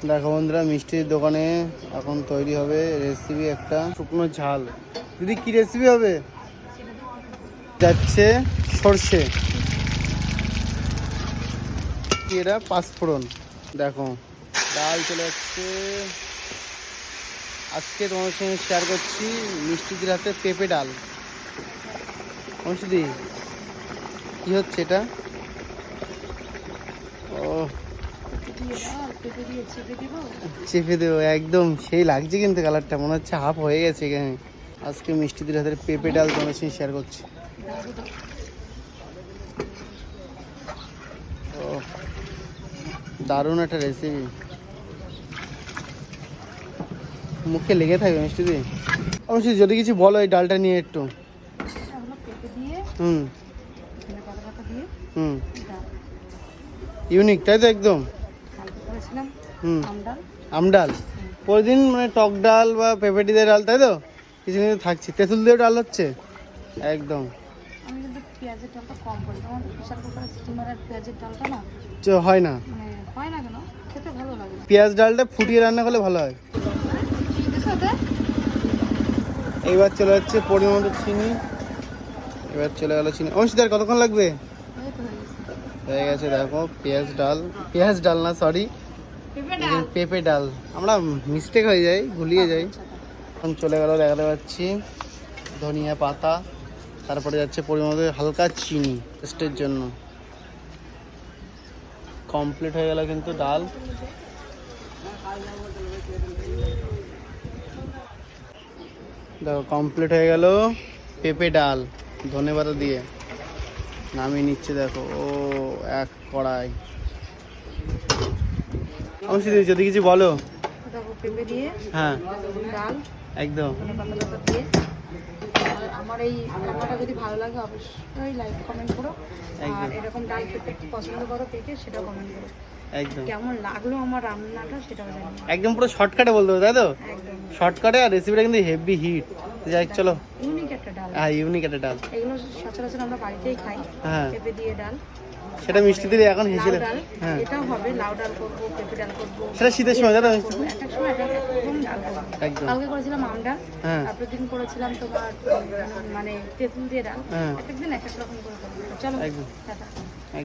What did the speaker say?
দেখো বন্ধুরা, মিষ্টির দোকানে এখন তৈরি হবে রেসিপি একটা শুকনো ঝাল। দিদি কি রেসিপি হবে? যাচ্ছে সর্ষে, এরা পাঁচফোড়ন। দেখো ডাল চলে যাচ্ছে। আজকে তোমার সঙ্গে শেয়ার করছি মিষ্টিদের হাতে পেঁপে ডাল। মিষ্টি কি হচ্ছে এটা? ও চেপে দেবো একদম, সেই লাগছে কিন্তু কালারটা মনে হচ্ছে হাফ হয়ে গেছে এখানে। আজকে মিষ্টিদের হাতের পেঁপে ডাল তোমার সঙ্গে শেয়ার করছি। ও দারুণ একটা রেসিপি, মুখে লেগে থাকবে মিষ্টি দিয়ে। অবশ্যই যদি কিছু বলো এই ডালটা নিয়ে একটু। হুম হুম ইউনিক তাই তো একদম। হুম আমডাল প্রতিদিন মানে টক ডাল বা পেঁপেটি দিয়ে ডাল তাই তো, কিছু কিছু থাকছে। তেঁতুল দিয়ে ডাল হচ্ছে একদম। আমি কিন্তু পেঁয়াজের ডালটা কম করি, আমার প্রেসার কুকারে সিটি মারার পেঁয়াজের ডালটা না হয় না, মানে হয় না কেন, খেতে ভালো লাগে। পেঁয়াজ ডালটা ফুটিয়ে রান্না করলে ভালো হয়। এইবার চলে যাচ্ছে পরিমাণ মতো চিনি। এবার চলে গেল চিনি। অংশীদার কতক্ষণ লাগবে? হয়ে গেছে দেখো পেঁয়াজ ডাল, পেঁয়াজ ডাল না সরি পেঁপে ডাল। আমরা মিস্টেক হয়ে যাই, গুলিয়ে যাই। এখন চলে গেল দেখাতে পাচ্ছি ধনিয়া পাতা, তারপরে যাচ্ছে পরিমাণ মতো হালকা চিনি টেস্টের জন্য। কমপ্লিট হয়ে গেল কিন্তু ডাল। দেখো কমপ্লিট হয়ে গেল পেঁপে ডাল ধনে পাতা দিয়ে। নামিয়ে নিচ্ছে দেখো, ও এক কড়াই। অবশ্যই যদি কিছু বলো। পেঁপে দিয়ে হ্যাঁ ডাল একদম। পাতা দিয়ে। আর আমার এই রান্নাটা যদি ভালো লাগে অবশ্যই লাইক কমেন্ট করো, আর এরকম ডাল খেতে পছন্দ করো পেকে সেটাও কমেন্ট করো। একদম কেমন লাগলো আমার রান্নাটা সেটাও জানি। একদম পুরো শর্টকাটে বলতে হবে তাই তো, একদম শর্টকাটে। আর রেসিপিটা কিন্তু হেভি হিট। যাই চলো। ইউনিক একটা ডাল। হ্যাঁ ইউনিক একটা ডাল, এগুলো সচরাচর আমরা বাড়িতেই খাই। হ্যাঁ পেঁপে দিয়ে ডাল, সেটা মিষ্টি দিয়ে এখন হেসেলে। লাউ ডাল, হ্যাঁ এটাও হবে লাউ ডাল করবো, পেঁপে ডাল করবো। সেটা শীতের সময় দাদা। এক এক সময় এক এক রকম ডাল করবো। একদম কালকে করেছিলাম আম ডাল, হ্যাঁ তারপরের দিন করেছিলাম তোমার মানে তেঁতুল দিয়ে ডাল। হ্যাঁ এক একদিন এক এক রকম করে করবো। চলো একদম। টাটা।